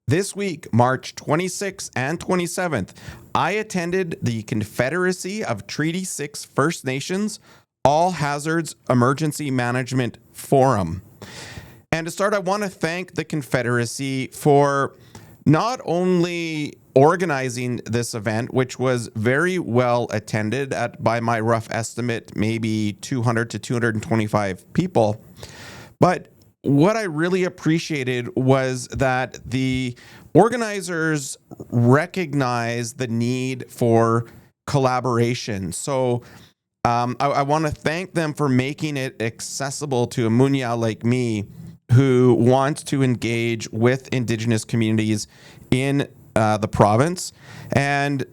This week, March 26th and 27th, I attended the Confederacy of Treaty 6 First Nations All Hazards Emergency Management Forum. And to start, I want to thank the Confederacy for not only organizing this event, which was very well attended at, by my rough estimate, maybe 200 to 225 people, but what I really appreciated was that the organizers recognized the need for collaboration. So I want to thank them for making it accessible to a Munya like me who wants to engage with Indigenous communities in the province, and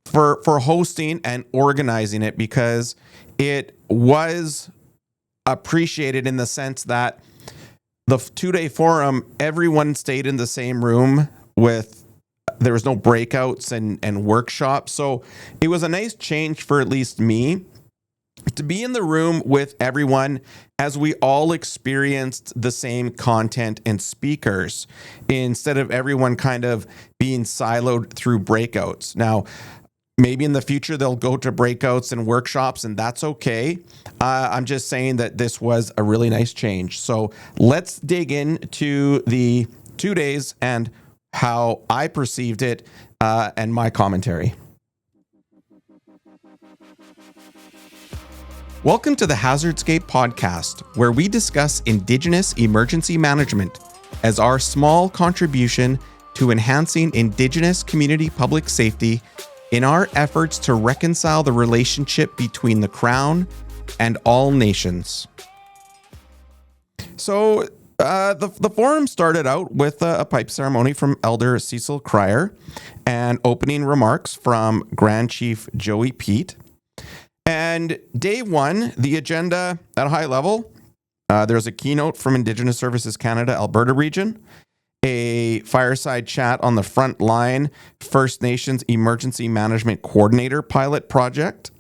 for hosting and organizing it, because it was appreciated in the sense that the 2-day forum, everyone stayed in the same room there was no breakouts and workshops. So it was a nice change for at least me to be in the room with everyone as we all experienced the same content and speakers, instead of everyone kind of being siloed through breakouts. Now, maybe in the future they'll go to breakouts and workshops, and that's okay. I'm just saying that this was a really nice change. So let's dig into the 2 days and how I perceived it and my commentary. Welcome to the Hazardscape podcast, where we discuss Indigenous emergency management as our small contribution to enhancing Indigenous community public safety in our efforts to reconcile the relationship between the Crown and all nations. So the forum started out with a pipe ceremony from Elder Cecil Cryer and opening remarks from Grand Chief Joey Pete. And day one, the agenda at a high level, there's a keynote from Indigenous Services Canada, Alberta region, a fireside chat on the front line First Nations Emergency Management Coordinator pilot project.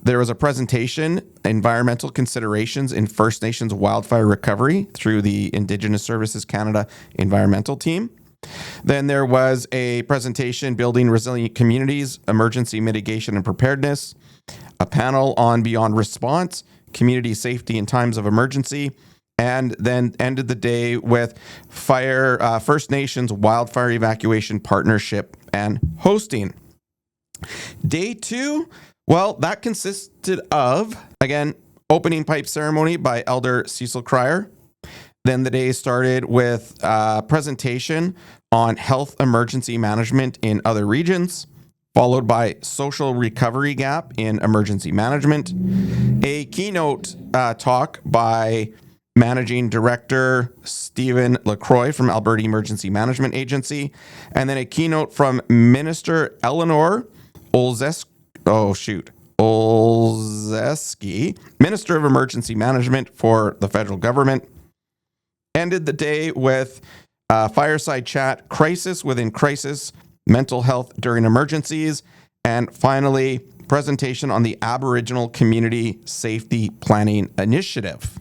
There was a presentation, environmental considerations in First Nations wildfire recovery through the Indigenous Services Canada environmental team. Then there was a presentation, building resilient communities, emergency mitigation and preparedness, a panel on beyond response, community safety in times of emergency, and then ended the day with First Nations Wildfire Evacuation Partnership and hosting. Day two, well, that consisted of, again, opening pipe ceremony by Elder Cecil Cryer. Then the day started with a presentation on health emergency management in other regions, followed by social recovery gap in emergency management, a keynote talk by Managing Director Stephen LaCroix from Alberta Emergency Management Agency, and then a keynote from Minister Eleanor Olszewski, Minister of Emergency Management for the federal government. Ended the day with a fireside chat, crisis within crisis, mental health during emergencies, and finally, presentation on the Aboriginal Community Safety Planning Initiative.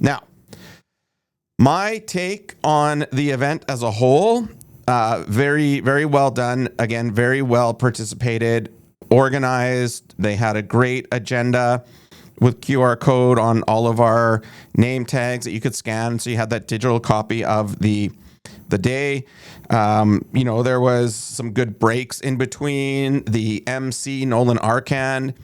Now, my take on the event as a whole, very, very well done. Again, very well participated, organized. They had a great agenda with QR code on all of our name tags that you could scan. So you had that digital copy of the day. There was some good breaks in between. The MC, Nolan Arcan,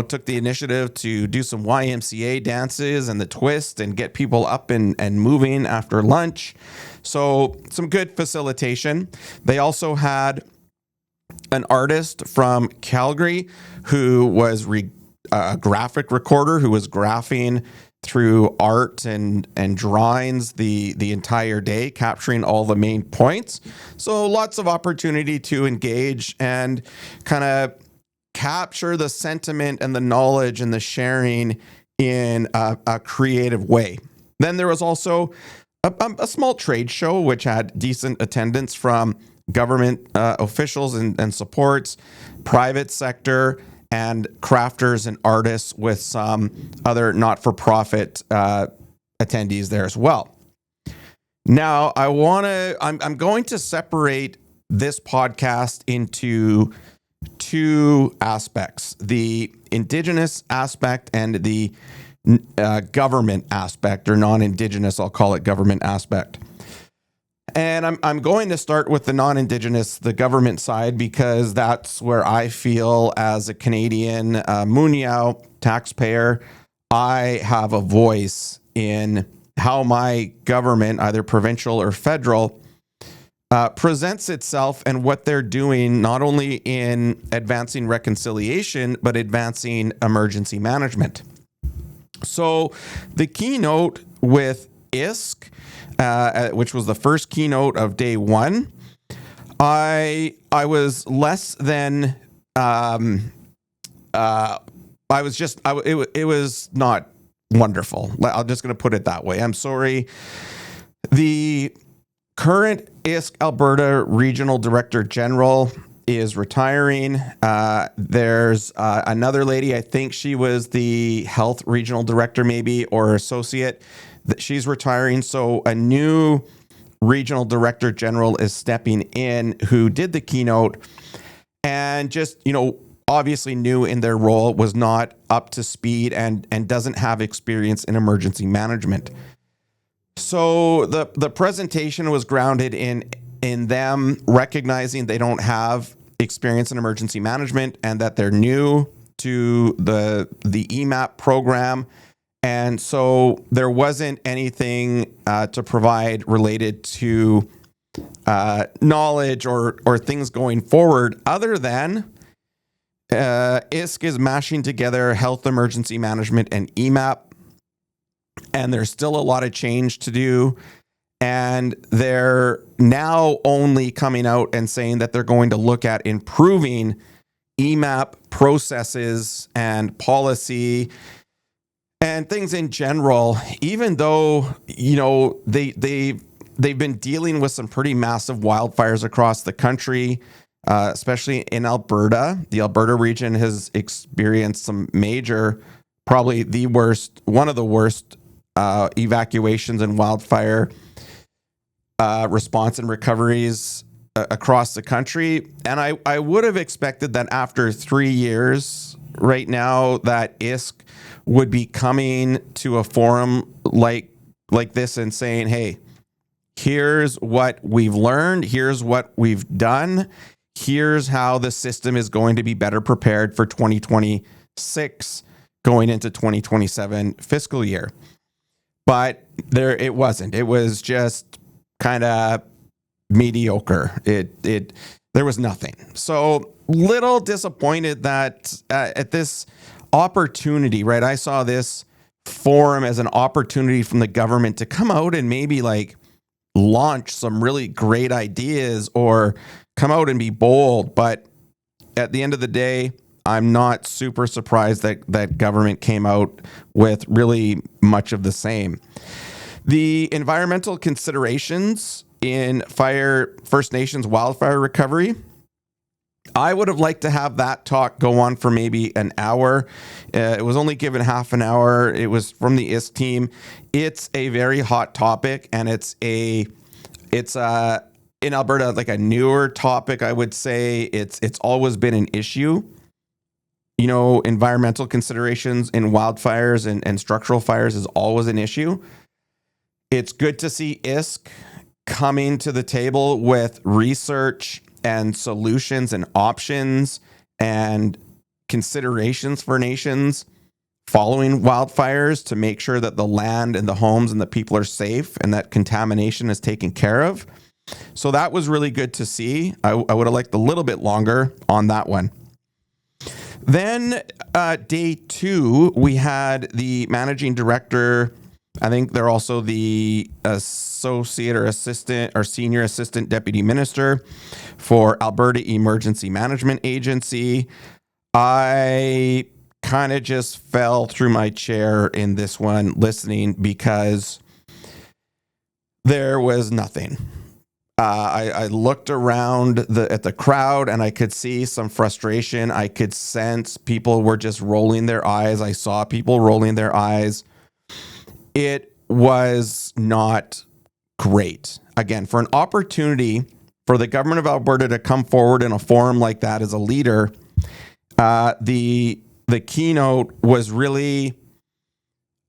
took the initiative to do some YMCA dances and the twist and get people up and moving after lunch. So some good facilitation. They also had an artist from Calgary who was a graphic recorder who was graphing through art and drawings the entire day, capturing all the main points. So lots of opportunity to engage and kind of capture the sentiment and the knowledge and the sharing in a creative way. Then there was also a small trade show, which had decent attendance from government officials and supports, private sector, and crafters and artists, with some other not-for-profit attendees there as well. Now, I'm going to separate this podcast into two aspects: the Indigenous aspect and the government aspect, or non-Indigenous, I'll call it government aspect. And I'm going to start with the non-Indigenous, the government side, because that's where I feel, as a Canadian Munyao taxpayer, I have a voice in how my government, either provincial or federal, presents itself and what they're doing, not only in advancing reconciliation, but advancing emergency management. So the keynote with ISK, which was the first keynote of day one, I was less than it was not wonderful. I'm just going to put it that way. I'm sorry. The current ISK Alberta Regional Director General is retiring. There's another lady, I think she was the Health Regional Director maybe, or Associate, that she's retiring. So a new Regional Director General is stepping in, who did the keynote and just, obviously new in their role, was not up to speed and doesn't have experience in emergency management. So the presentation was grounded in them recognizing they don't have experience in emergency management and that they're new to the EMAP program. And so there wasn't anything to provide related to knowledge or things going forward, other than ISK is mashing together health emergency management and EMAP. And there's still a lot of change to do. And they're now only coming out and saying that they're going to look at improving EMAP processes and policy and things in general, even though, they've been dealing with some pretty massive wildfires across the country, especially in Alberta. The Alberta region has experienced some major, probably one of the worst evacuations and wildfire response and recoveries across the country. And I would have expected that after 3 years right now, that ISK would be coming to a forum like this and saying, hey, here's what we've learned, here's what we've done, here's how the system is going to be better prepared for 2026 going into 2027 fiscal year. But it wasn't. It was just kind of mediocre. There was nothing. So little disappointed that at this opportunity, right? I saw this forum as an opportunity from the government to come out and maybe launch some really great ideas or come out and be bold. But at the end of the day, I'm not super surprised that government came out with really much of the same. The environmental considerations in First Nations wildfire recovery, I would have liked to have that talk go on for maybe an hour. It was only given half an hour. It was from the ISK team. It's a very hot topic, and it's in Alberta a newer topic. I would say it's always been an issue. Environmental considerations in wildfires and structural fires is always an issue. It's good to see ISK coming to the table with research and solutions and options and considerations for nations following wildfires to make sure that the land and the homes and the people are safe and that contamination is taken care of. So that was really good to see. I would have liked a little bit longer on that one. Then day two, we had the managing director. I think they're also the associate or assistant or senior assistant deputy minister for Alberta Emergency Management Agency. I kind of just fell through my chair in this one listening because there was nothing. I looked around at the crowd and I could see some frustration. I could sense people were just rolling their eyes. I saw people rolling their eyes. It was not great. Again, for an opportunity for the government of Alberta to come forward in a forum like that as a leader, the keynote was really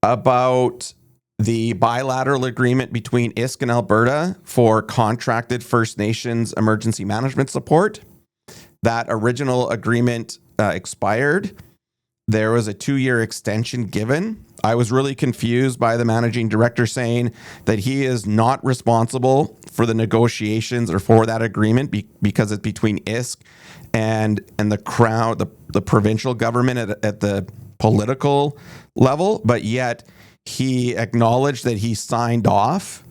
about the bilateral agreement between ISK and Alberta for contracted First Nations emergency management support. That original agreement expired. There was a 2-year extension given. I was really confused by the managing director saying that he is not responsible for the negotiations or for that agreement because it's between ISK and the Crown, the provincial government at the political level, but yet he acknowledged that he signed off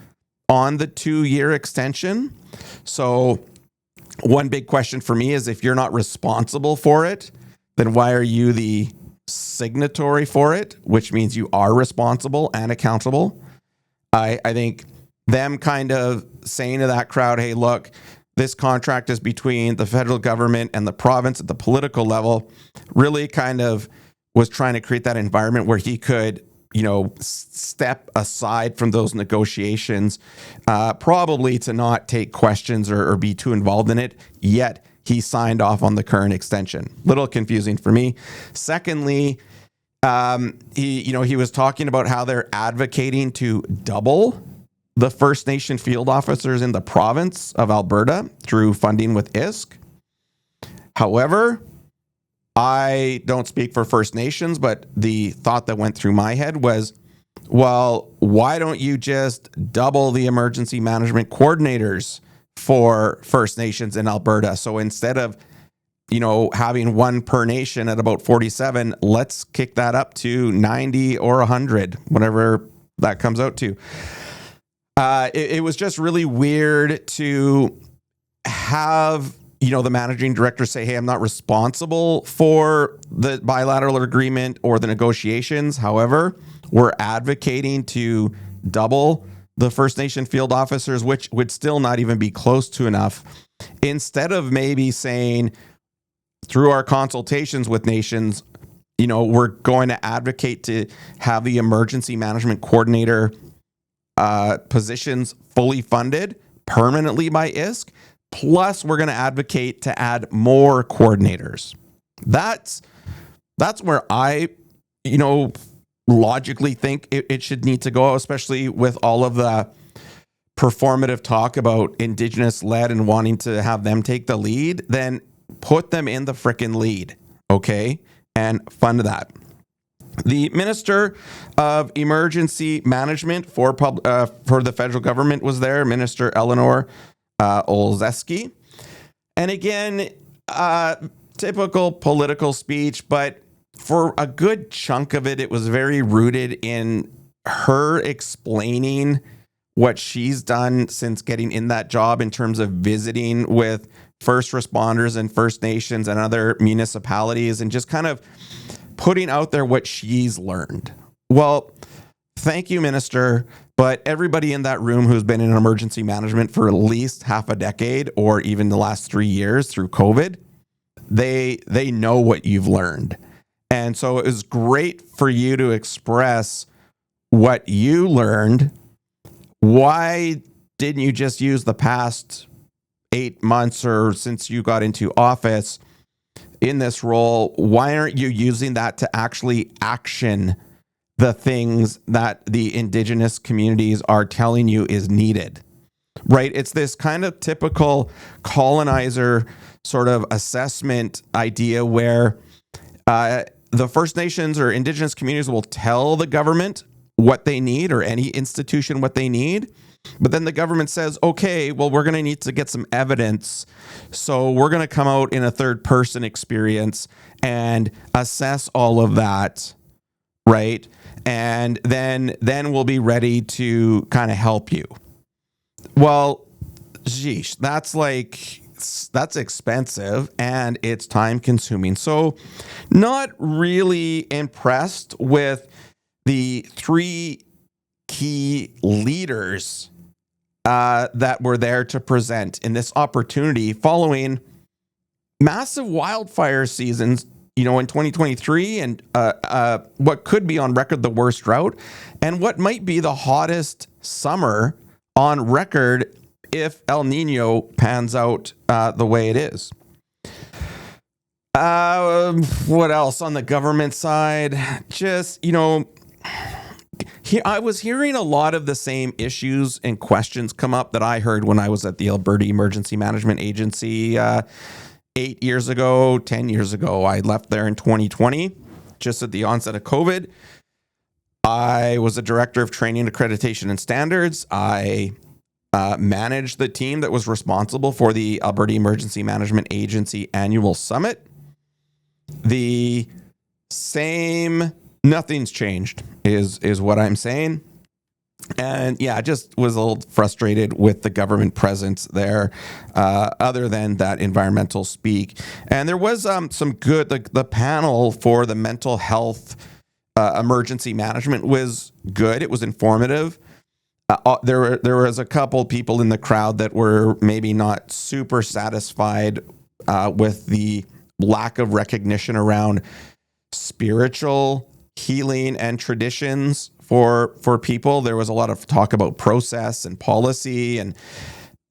on the 2-year extension. So one big question for me is, if you're not responsible for it, then why are you the signatory for it, which means you are responsible and accountable? I think them kind of saying to that crowd, hey, look, this contract is between the federal government and the province at the political level, really kind of was trying to create that environment where he could, step aside from those negotiations, probably to not take questions or be too involved in it. Yet he signed off on the current extension. Little confusing for me. Secondly, he was talking about how they're advocating to double the First Nation field officers in the province of Alberta through funding with ISK. However, I don't speak for First Nations, but the thought that went through my head was, well, why don't you just double the emergency management coordinators for First Nations in Alberta? So instead of, having one per nation at about 47, let's kick that up to 90 or 100, whatever that comes out to. It was just really weird to have, the managing director say, hey, I'm not responsible for the bilateral agreement or the negotiations. However, we're advocating to double the First Nation field officers, which would still not even be close to enough. Instead of maybe saying, through our consultations with nations, we're going to advocate to have the emergency management coordinator positions fully funded permanently by ISK. Plus, we're going to advocate to add more coordinators. That's where I, logically think it should need to go, especially with all of the performative talk about Indigenous led and wanting to have them take the lead. Then put them in the frickin' lead, okay, and fund that. The Minister of Emergency Management for the federal government was there, Minister Eleanor Olszewski. And again, typical political speech, but for a good chunk of it, it was very rooted in her explaining what she's done since getting in that job in terms of visiting with first responders and First Nations and other municipalities and just kind of putting out there what she's learned. Well, thank you, Minister. But everybody in that room who's been in emergency management for at least half a decade or even the last 3 years through COVID, they know what you've learned. And so it was great for you to express what you learned. Why didn't you just use the past 8 months or since you got into office in this role? Why aren't you using that to actually action the things that the Indigenous communities are telling you is needed, right? It's this kind of typical colonizer sort of assessment idea where the First Nations or Indigenous communities will tell the government what they need or any institution what they need. But then the government says, okay, well, we're going to need to get some evidence. So we're going to come out in a third person experience and assess all of that, right? And then we'll be ready to kind of help you. Well, geesh, that's expensive and it's time consuming. So not really impressed with the 3 key leaders that were there to present in this opportunity following massive wildfire seasons, in 2023 and what could be on record the worst drought and what might be the hottest summer on record if El Nino pans out the way it is. What else on the government side? Just, I was hearing a lot of the same issues and questions come up that I heard when I was at the Alberta Emergency Management Agency 8 years ago, 10 years ago. I left there in 2020, just at the onset of COVID. I was a director of training, accreditation, and standards. I managed the team that was responsible for the Alberta Emergency Management Agency annual summit. The same, nothing's changed is what I'm saying. And yeah, I just was a little frustrated with the government presence there, other than that environmental speak. And there was some good, the panel for the mental health emergency management was good. It was informative. There was a couple people in the crowd that were maybe not super satisfied with the lack of recognition around spiritual healing and traditions for people. There was a lot of talk about process and policy and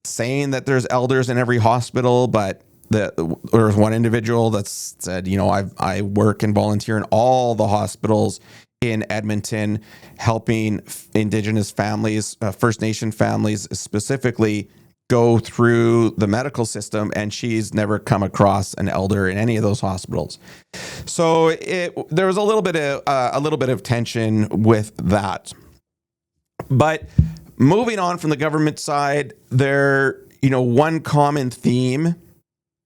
saying that there's elders in every hospital, but there was one individual that said, I work and volunteer in all the hospitals in Edmonton, helping Indigenous families, First Nation families specifically, go through the medical system, and she's never come across an elder in any of those hospitals. So there was a little bit of tension with that. But moving on from the government side, one common theme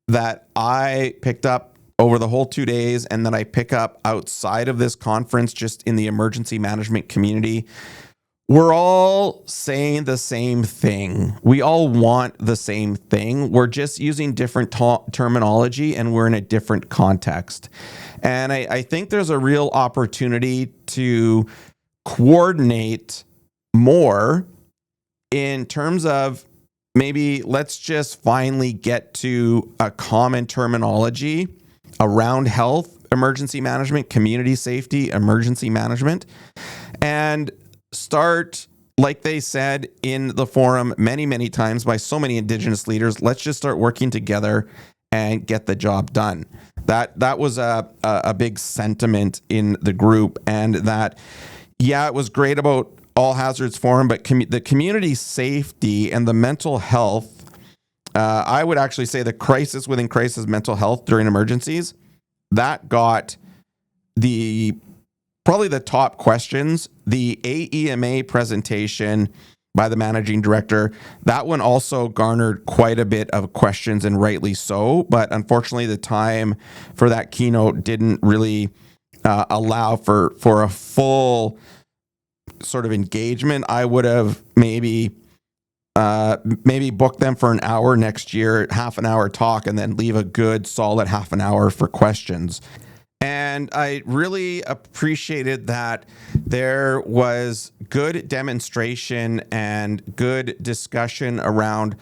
that I picked up over the whole 2 days, and that I pick up outside of this conference, just in the emergency management community, we're all saying the same thing. We all want the same thing. We're just using different terminology, and we're in a different context. And I think there's a real opportunity to coordinate more in terms of maybe let's just finally get to a common terminology around health, emergency management, community safety, emergency management, and start, like they said in the forum many, many times by so many Indigenous leaders, let's just start working together and get the job done. That was a big sentiment in the group, and that, it was great about All Hazards Forum, but the community safety and the mental health, I would actually say the crisis within crisis mental health during emergencies, that got probably the top questions. The AEMA presentation by the managing director, that one also garnered quite a bit of questions, and rightly so. But unfortunately, the time for that keynote didn't really allow for a full sort of engagement. I would have maybe book them for an hour next year, half an hour talk, and then leave a good solid half an hour for questions. And I really appreciated that there was good demonstration and good discussion around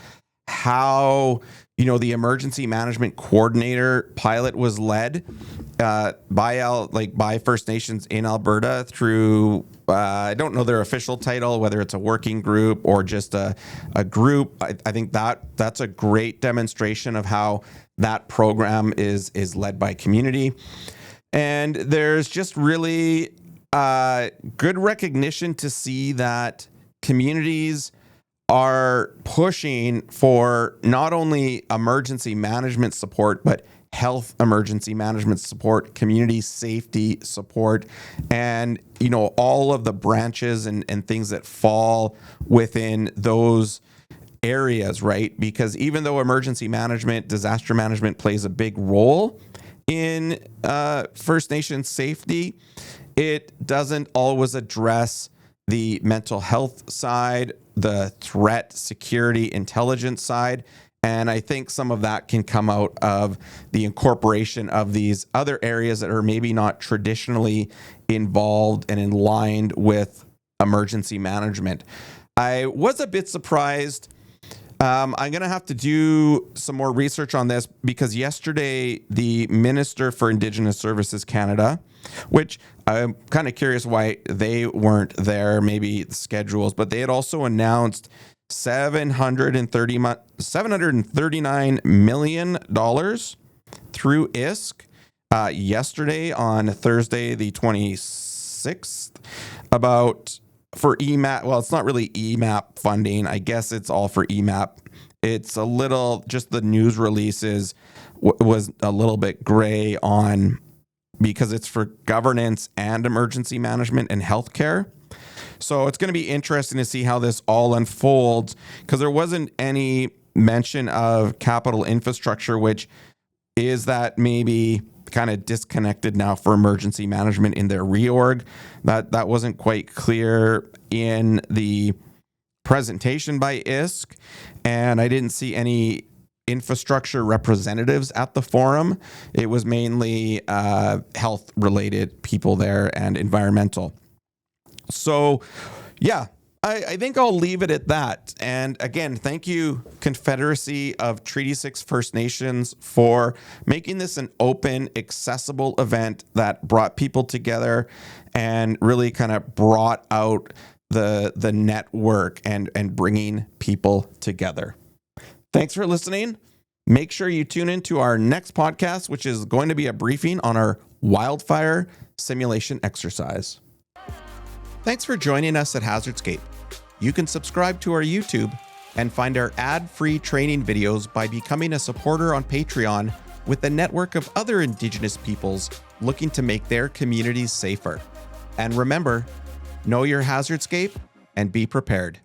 how, the emergency management coordinator pilot was led by First Nations in Alberta through, I don't know their official title, whether it's a working group or just a group. I think that's a great demonstration of how that program is led by community. And there's just really good recognition to see that communities are pushing for not only emergency management support, but health emergency management support, community safety support, and, all of the branches and things that fall within those areas, right? Because even though emergency management, disaster management plays a big role in First Nations safety, it doesn't always address the mental health side, the threat, security, intelligence side. And I think some of that can come out of the incorporation of these other areas that are maybe not traditionally involved and aligned with emergency management. I was a bit surprised. I'm going to have to do some more research on this, because yesterday the Minister for Indigenous Services Canada, which I'm kind of curious why they weren't there, maybe the schedules, but they had also announced $739 million through ISK. Yesterday on Thursday, the 26th, for EMAP. Well, it's not really EMAP funding. I guess it's all for EMAP. It's a little, just the news releases was a little bit gray on, because it's for governance and emergency management and healthcare. So it's going to be interesting to see how this all unfolds, because there wasn't any mention of capital infrastructure, which is that maybe kind of disconnected now for emergency management in their reorg. That wasn't quite clear in the presentation by ISK, and I didn't see any infrastructure representatives at the forum. It was mainly health related people there and environmental. So yeah, I think I'll leave it at that. And again, thank you, Confederacy of Treaty 6 First Nations, for making this an open, accessible event that brought people together and really kind of brought out the network and bringing people together. Thanks for listening. Make sure you tune into our next podcast, which is going to be a briefing on our wildfire simulation exercise. Thanks for joining us at Hazardscape. You can subscribe to our YouTube and find our ad-free training videos by becoming a supporter on Patreon with a network of other Indigenous peoples looking to make their communities safer. And remember, know your hazardscape and be prepared.